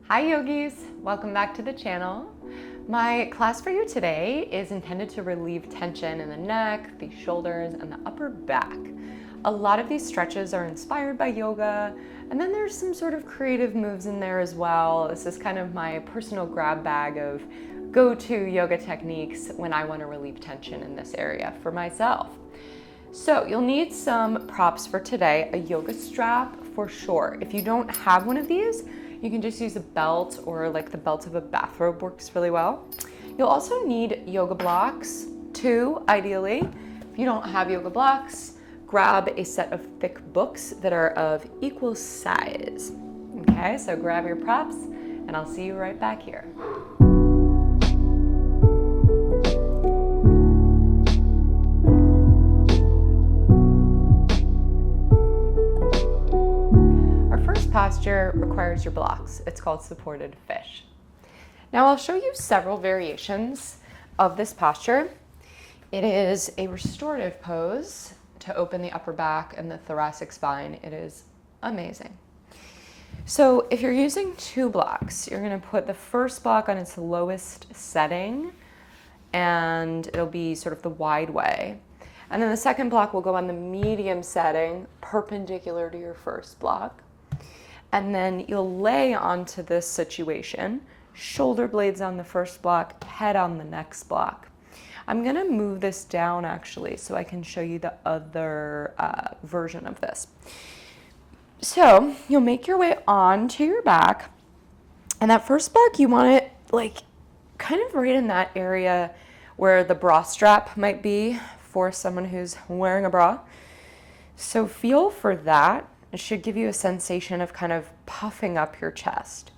Hi yogis, welcome back to the channel. My class for you today is intended to relieve tension in the neck, the shoulders, and the upper back. A lot of these stretches are inspired by yoga, and then there's some sort of creative moves in there as well. This is kind of my personal grab bag of go-to yoga techniques when I want to relieve tension in this area for myself. So you'll need some props for today, a yoga strap for sure. If you don't have one of these, you can just use a belt, or like the belt of a bathrobe works really well. You'll also need yoga blocks, 2 ideally. If you don't have yoga blocks, grab a set of thick books that are of equal size. Okay, so grab your props and I'll see you right back here. Posture requires your blocks. It's called supported fish. Now I'll show you several variations of this posture. It is a restorative pose to open the upper back and the thoracic spine. It is amazing. So if you're using 2 blocks, you're going to put the first block on its lowest setting, and it'll be sort of the wide way. And then the second block will go on the medium setting, perpendicular to your first block. And then you'll lay onto this situation, shoulder blades on the first block, head on the next block. I'm gonna move this down actually so I can show you the other version of this. So you'll make your way onto your back, and that first block you want it like kind of right in that area where the bra strap might be for someone who's wearing a bra. So feel for that. It should give you a sensation of kind of puffing up your chest.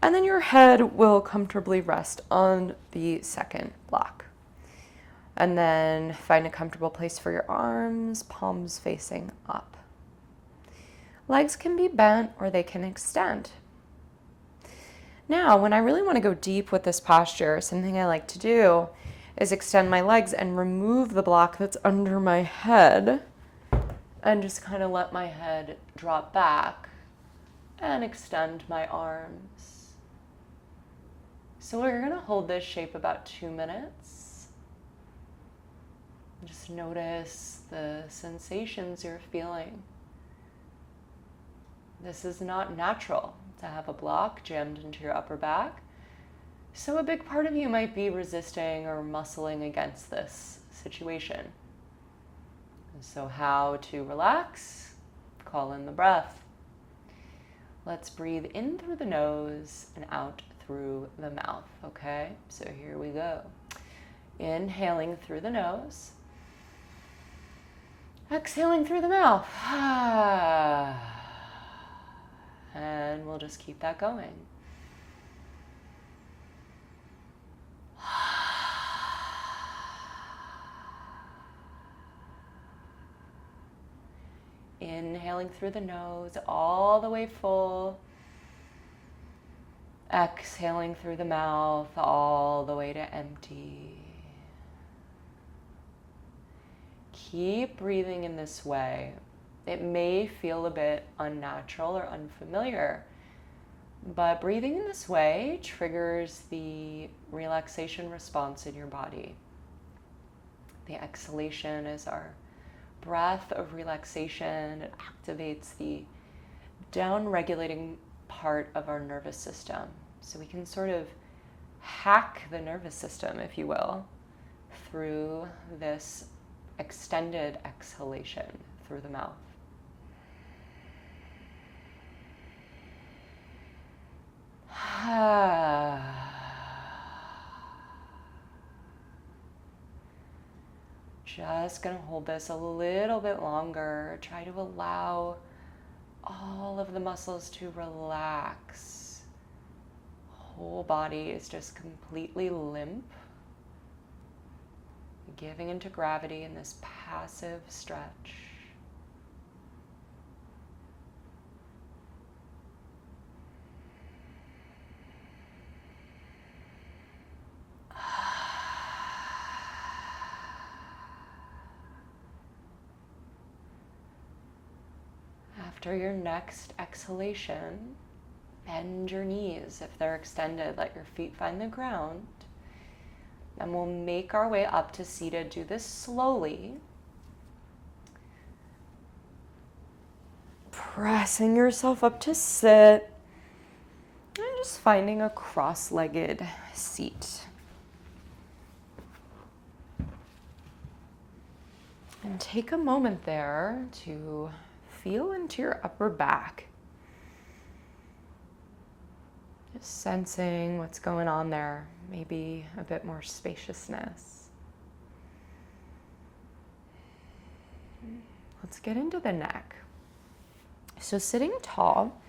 And then your head will comfortably rest on the second block. And then find a comfortable place for your arms, palms facing up. Legs can be bent or they can extend. Now, when I really want to go deep with this posture, something I like to do is extend my legs and remove the block that's under my head, and just kind of let my head drop back and extend my arms. So we're going to hold this shape about 2 minutes. Just notice the sensations you're feeling. This is not natural to have a block jammed into your upper back. So a big part of you might be resisting or muscling against this situation. So how to relax? Call in the breath. Let's breathe in through the nose and out through the mouth, okay? So here we go. Inhaling through the nose. Exhaling through the mouth. And we'll just keep that going. Inhaling through the nose all the way full. Exhaling through the mouth all the way to empty. Keep breathing in this way. It may feel a bit unnatural or unfamiliar, but breathing in this way triggers the relaxation response in your body. The exhalation is our breath of relaxation. It activates the down-regulating part of our nervous system. So we can sort of hack the nervous system, if you will, through this extended exhalation through the mouth. Just gonna hold this a little bit longer. Try to allow all of the muscles to relax. Whole body is just completely limp. Giving into gravity in this passive stretch. After your next exhalation, Bend your knees if they're extended. Let your feet find the ground. Then we'll make our way up to seated. Do this slowly. Pressing yourself up to sit. And just finding a cross-legged seat. And take a moment there to feel into your upper back. Just sensing what's going on there, maybe a bit more spaciousness. Let's get into the neck. So sitting tall,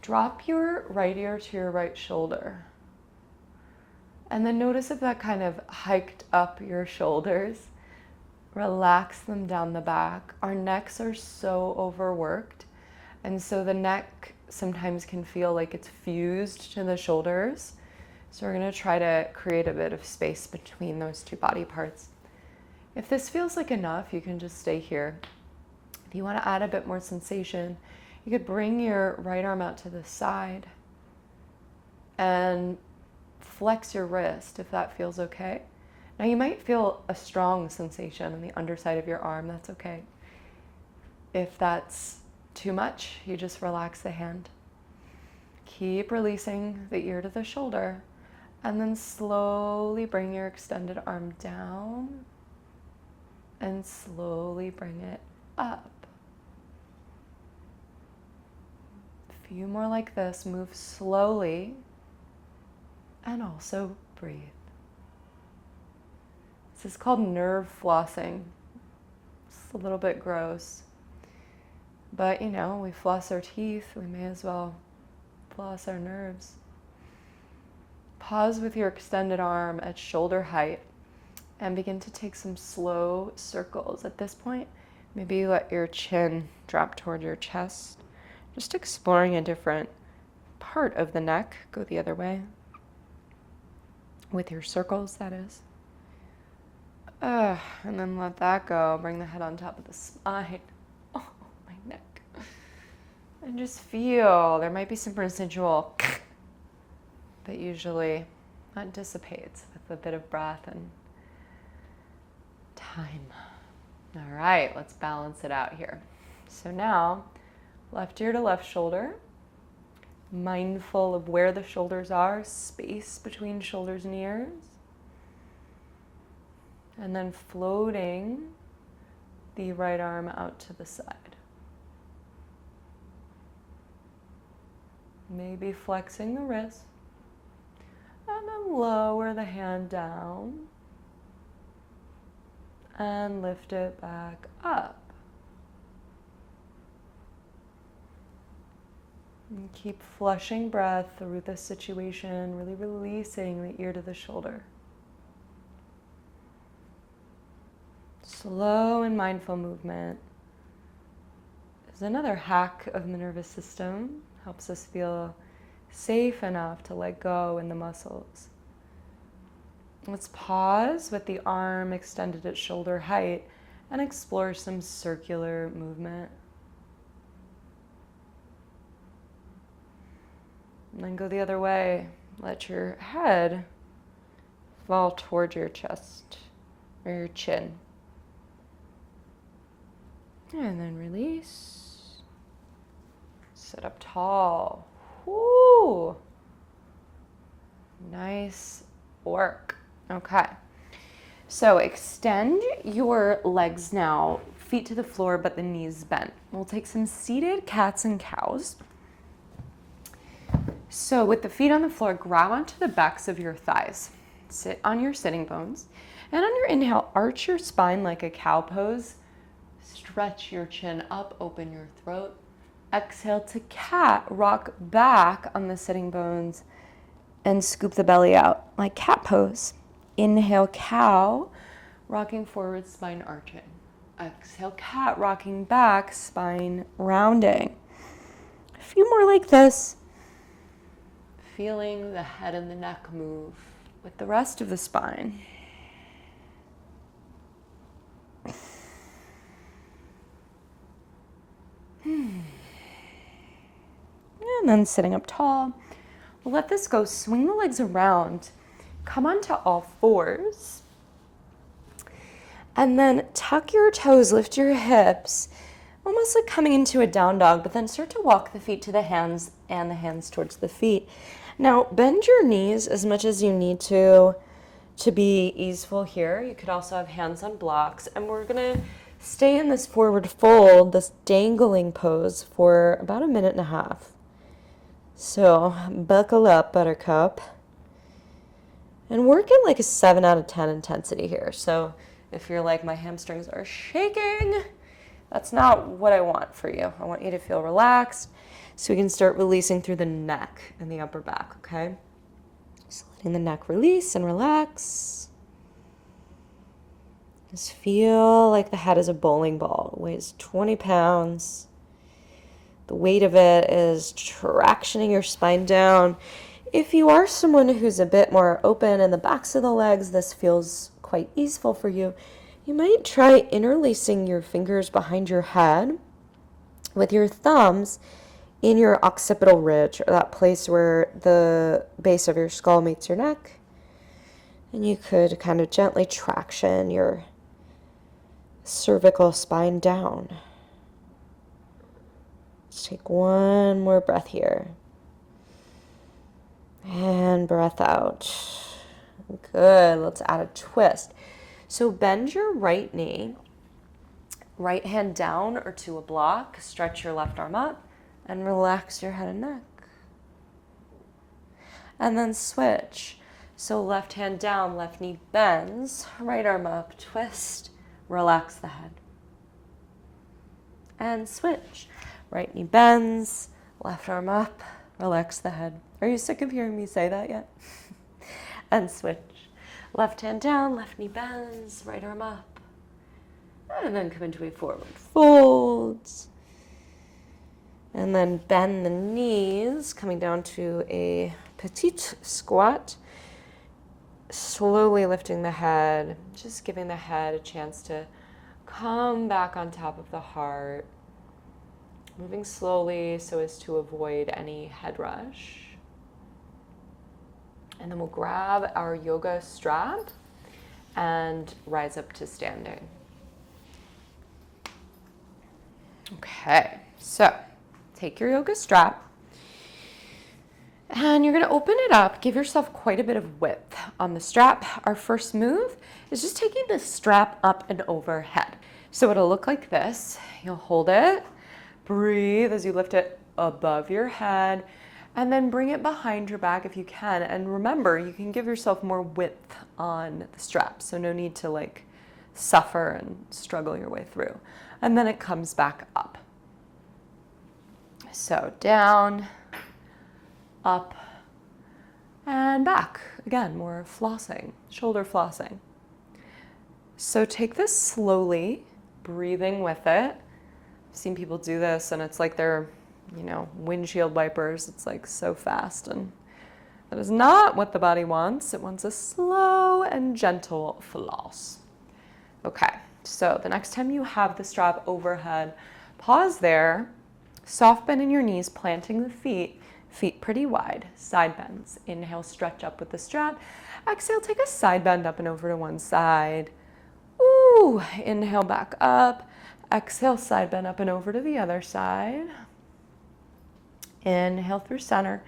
drop your right ear to your right shoulder. And then notice if that kind of hiked up your shoulders. Relax them down the back. Our necks are so overworked, and so the neck sometimes can feel like it's fused to the shoulders. So we're going to try to create a bit of space between those two body parts. If this feels like enough, you can just stay here. If you want to add a bit more sensation, you could bring your right arm out to the side and flex your wrist if that feels okay. Now you might feel a strong sensation on the underside of your arm. That's okay. If that's too much, you just relax the hand. Keep releasing the ear to the shoulder, and then slowly bring your extended arm down and slowly bring it up. A few more like this. Move slowly and also breathe. This is called nerve flossing. It's a little bit gross. But, you know, we floss our teeth, we may as well floss our nerves. Pause with your extended arm at shoulder height and begin to take some slow circles. At this point, maybe let your chin drop toward your chest. Just exploring a different part of the neck. Go the other way. With your circles, that is. And then let that go. Bring the head on top of the spine. Oh, my neck. And just feel. There might be some residual, but usually that dissipates with a bit of breath and time. All right, let's balance it out here. So now, left ear to left shoulder. Mindful of where the shoulders are, space between shoulders and ears. And then floating the right arm out to the side. Maybe flexing the wrist. And then lower the hand down. And lift it back up. And keep flushing breath through this situation, really releasing the ear to the shoulder. Slow and mindful movement is another hack of the nervous system. Helps us feel safe enough to let go in the muscles. Let's pause with the arm extended at shoulder height and explore some circular movement. And then go the other way. Let your head fall toward your chest or your chin. And then release. Sit up tall. Whoo! Nice work. Okay. So extend your legs now, feet to the floor, but the knees bent. We'll take some seated cats and cows. So with the feet on the floor, grab onto the backs of your thighs. Sit on your sitting bones. And on your inhale, arch your spine like a cow pose. Stretch your chin up, open your throat. Exhale to cat, rock back on the sitting bones and scoop the belly out like cat pose. Inhale, cow, rocking forward, spine arching. Exhale, cat, rocking back, spine rounding. A few more like this. Feeling the head and the neck move with the rest of the spine. And then sitting up tall. We'll let this go. Swing the legs around. Come onto all fours. And then tuck your toes, lift your hips, almost like coming into a down dog, but then start to walk the feet to the hands and the hands towards the feet. Now, bend your knees as much as you need to be easeful here. You could also have hands on blocks, and we're gonna stay in this forward fold, this dangling pose, for about 1.5 minutes. So buckle up, buttercup. And work at like a 7 out of 10 intensity here. So if you're like, my hamstrings are shaking, that's not what I want for you. I want you to feel relaxed so we can start releasing through the neck and the upper back, okay? Just letting the neck release and relax. Just feel like the head is a bowling ball. It weighs 20 pounds. The weight of it is tractioning your spine down. If you are someone who's a bit more open in the backs of the legs, this feels quite easeful for you. You might try interlacing your fingers behind your head with your thumbs in your occipital ridge, or that place where the base of your skull meets your neck. And you could kind of gently traction your cervical spine down. Let's take one more breath here. And breath out. Good. Let's add a twist. So bend your right knee, right hand down or to a block. Stretch your left arm up and relax your head and neck. And then switch. So left hand down, left knee bends, right arm up, twist, relax the head. And switch. Right knee bends, left arm up, relax the head. Are you sick of hearing me say that yet? And switch. Left hand down, left knee bends, right arm up. And then come into a forward fold. And then bend the knees, coming down to a petite squat. Slowly lifting the head, just giving the head a chance to come back on top of the heart. Moving slowly so as to avoid any head rush. And then we'll grab our yoga strap and rise up to standing. Okay, so take your yoga strap and you're gonna open it up, give yourself quite a bit of width on the strap. Our first move is just taking the strap up and overhead. So it'll look like this. You'll hold it, breathe as you lift it above your head, and then bring it behind your back if you can. And remember, you can give yourself more width on the strap, so no need to like suffer and struggle your way through. And then it comes back up. So down, up, and back. Again, more flossing, shoulder flossing. So take this slowly, breathing with it. I've seen people do this and it's like they're, windshield wipers. It's like so fast, and that is not what the body wants. It wants a slow and gentle floss. Okay, so the next time you have the strap overhead, pause there, soft bend in your knees, planting the feet pretty wide, side bends. Inhale, stretch up with the strap. Exhale, take a side bend up and over to one side. Ooh, inhale back up. Exhale, side bend up and over to the other side. Inhale through center,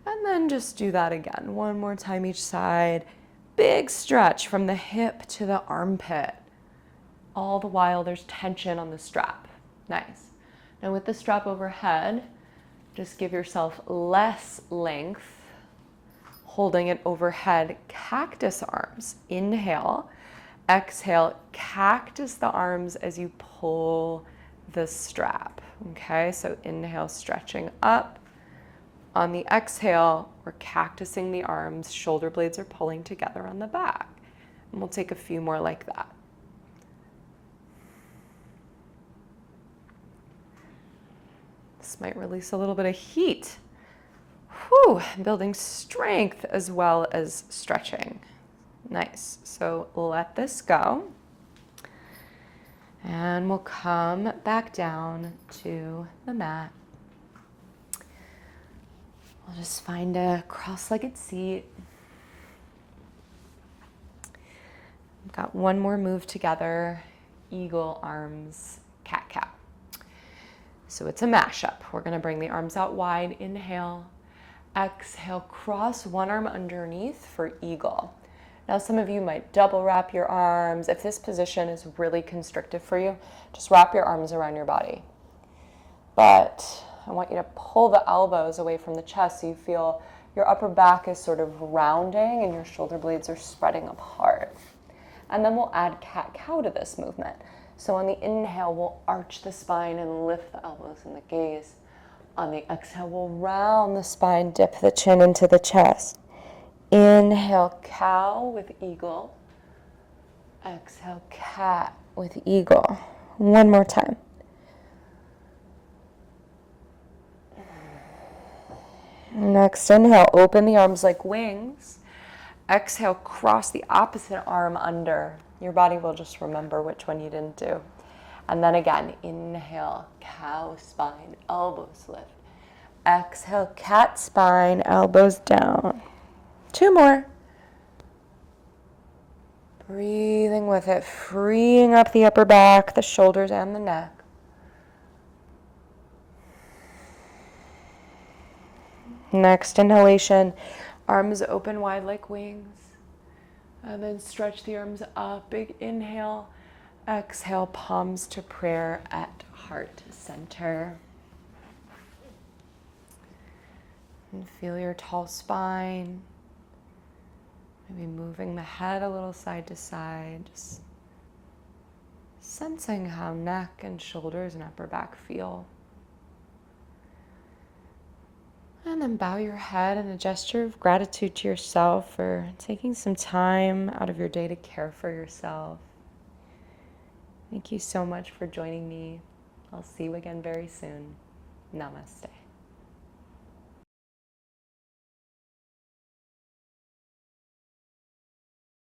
and then just do that again. One more time each side. Big stretch from the hip to the armpit. All the while there's tension on the strap. Nice. Now with the strap overhead, just give yourself less length, holding it overhead. Cactus arms. Inhale. Exhale, cactus the arms as you pull the strap. Okay, so inhale, stretching up. On the exhale, we're cactusing the arms. Shoulder blades are pulling together on the back. And we'll take a few more like that. This might release a little bit of heat. Whew, building strength as well as stretching. Nice. So let this go. And we'll come back down to the mat. We'll just find a cross-legged seat. We've got one more move together. Eagle, arms, cat-cow. So it's a mashup. We're going to bring the arms out wide. Inhale. Exhale, cross one arm underneath for eagle. Now some of you might double wrap your arms. If this position is really constrictive for you, just wrap your arms around your body. But I want you to pull the elbows away from the chest so you feel your upper back is sort of rounding and your shoulder blades are spreading apart. And then we'll add cat-cow to this movement. So on the inhale, we'll arch the spine and lift the elbows and the gaze. On the exhale, we'll round the spine, dip the chin into the chest. Inhale, cow with eagle. Exhale, cat with eagle. One more time. Next inhale, open the arms like wings. Exhale, cross the opposite arm under. Your body will just remember which one you didn't do. And then again, inhale, cow spine, elbows lift. Exhale, cat spine, elbows down. Two more. Breathing with it, freeing up the upper back, the shoulders, and the neck. Next inhalation, arms open wide like wings. And then stretch the arms up. Big inhale. Exhale, palms to prayer at heart center. And feel your tall spine. Maybe moving the head a little side to side. Just sensing how neck and shoulders and upper back feel. And then bow your head in a gesture of gratitude to yourself for taking some time out of your day to care for yourself. Thank you so much for joining me. I'll see you again very soon. Namaste.